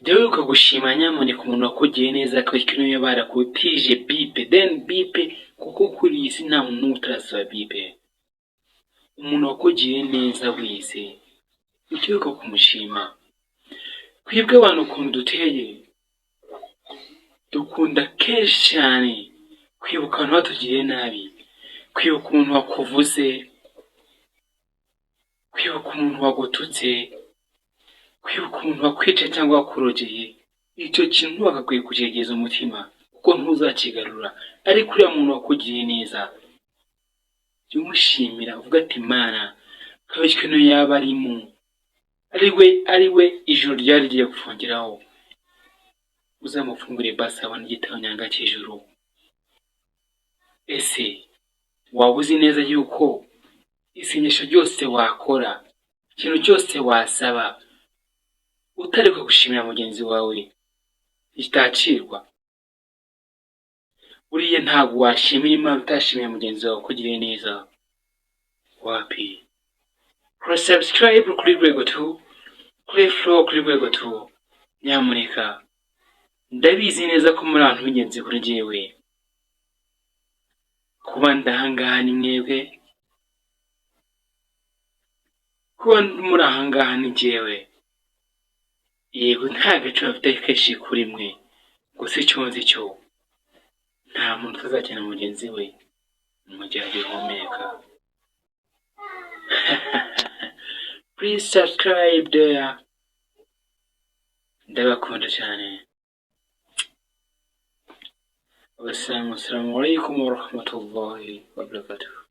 jyawibukagushima nyamuneka umuntu wakugiriye neza akabikira niyo barakutije bipe then bipe kuko kuri iyi si nta muntu utarasaba bipe. Umuntu wakugiriye neza wese ukibuka kumushima. Twebwe abantu ukuntu duteye dukunda kenshi cyane kwibuka abantu batugiriye nabi, kwibuka umuntu wakuvuze, kwibuka umuntu wagututse, kwibuka umuntu wakwica cyangwa wakurogeye. Icyo kintu wakakwiye kugerageza umutima kuko ntuzakigarura. Ariko uriya muntu wakugiriye neza jya umushimira uvuga ati Mana kabishywe no yaba arimo ari we ijuru ryari rigiye gufungiraho, uzamufungure basi abone igitabo nyanga cy'ijuru. Ese waba uzi neza yuko isengesho ryose wakora, ikintu cyose wasaba utareka gushimira mugenzi wawe kitacirwa? Uriye ntabwo washimira Imana utashimiye mugenzi wawe kugiriye neza. Wapi? Kuri subscribe kuri Rwego 2, kuri Flow kuri Rwego 2. Nyamuneka ndabizi neza ko muri abantu b'ingenzi kuri njyewe. Kuba ndahangaha ni mwebwe, kuba muri ahangaha ni njyewe. Yego nta gaciro afite kenshi kuri mwe, gusa icyo nzi cyo nta muntu utazakena mugenzi we mu gihe agihumeka. Please subscribe there. Ndabakunda cyane. Assalamu alaikum warahmatullahi wabarakatuh.